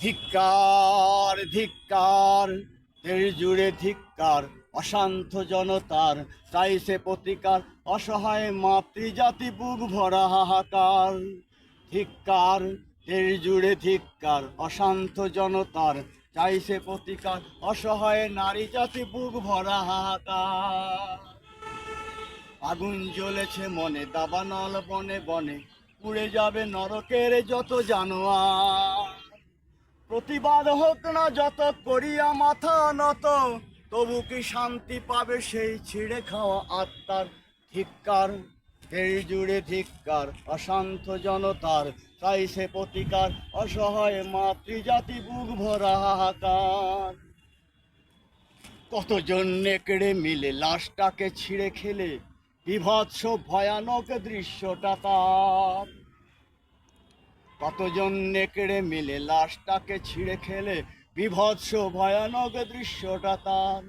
ধিক্কার ধিক্কার, দেশ জুড়ে ধিক্কার, অশান্ত জনতার চাইছে প্রতিকার, অসহায় মাতৃজাতি বুক ভরা হাহাকার। ধিক্কার, দেশ জুড়ে ধিক্কার, অশান্ত জনতার চাইছে প্রতিকার, অসহায় নারী জাতি বুক ভরা হাহাকার। আগুন জ্বলেছে মনে, দাবানল বনে বনে, পুড়ে যাবে নরকের যত জানোয়ার। প্রতিবাদ হোক না যত করিয়া মাথা নত, তবু কি শান্তি পাবে সেই ছিঁড়ে খাওয়া আত্মার। ধিক্কার, দেশ জুড়ে ধিক্কার, অশান্ত জনতার চাইছে প্রতিকার, অসহায় মাতৃজাতি বুক ভরা হাহাকার। কতজন নেকড়ে মিলে লাশটাকে ছিঁড়ে খেলে, বিভৎস ভয়ানক দৃশ্যটা তার। কতজন নেকড়ে মিলে লাশটাকে ছিঁড়ে খেলে, বিভৎস ভয়ানক দৃশ্যটা তার।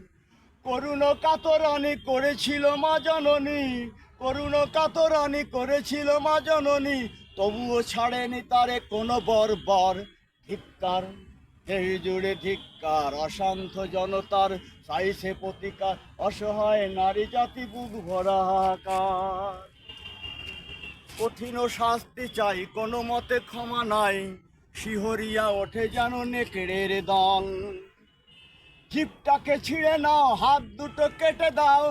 করুণ কাতরানি করেছিল মা জননী, করুণ কাতরানি করেছিল মা জননী, তবুও ছাড়েনি তারে কোনো বর্বর। ধিক্কার, দেশ জুড়ে ধিক্কার, অশান্ত জনতার চাইছে প্রতিকার, অসহায় নারী জাতি বুক ভরা হাহাকার। কঠিন শাস্তি চাই, কোনো মতে ক্ষমা নাই, শিহরিয়া ওঠে যেন নেকড়ের দল। জিভটাকে ছিঁড়ে নাও, হাত দুটো কেটে দাও,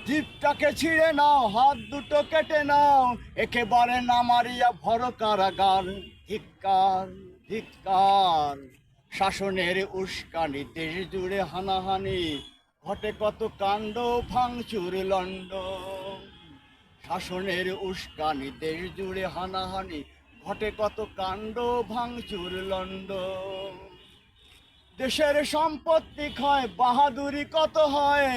জিভটাকে ছিঁড়ে নাও, হাত দুটো কেটে নাও, একেবারে না মারিয়া ভর কারাগার। ধিক্কার ধিক্কার, শাসনের উস্কানি, দেশ জুড়ে হানাহানি, ঘটে কত কাণ্ড ভাঙচুর লণ্ড। শাসনের উস্কানি, দেশ জুড়ে হানাহানি, ঘটে কত কাণ্ড ভাঙচুর লণ্ড। দেশের সম্পত্তি ক্ষয়, বাহাদুরি কত হয়,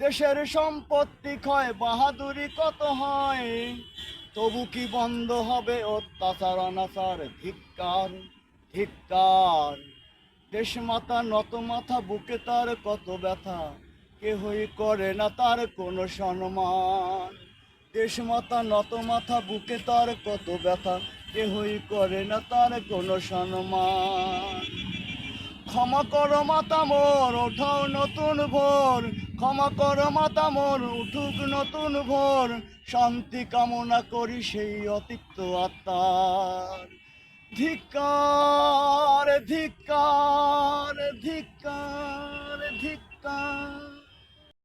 দেশের সম্পত্তি ক্ষয়, বাহাদুরি কত হয়, তবু কি বন্ধ হবে অত্যাচার অনাচার। ধিক্কার ধিক্কার, দেশমাতা নত মাথা, বুকে তার কত ব্যথা, কেহই করে না তার কোনো সম্মান। দেশমাতা নত মাথা, বুকে তার কত ব্যথা, কেহই করে না তার কোনো সম্মান। ক্ষমা করো মাতা মোর, ওঠাও নতুন ভোর, ক্ষমা করো মাতা মোর, উঠুক নতুন ভোর, শান্তি কামনা করি সেই অতিক্ত আত্মার। ধিক্কার ধিক্কার ধিক্কার ধিক্কার।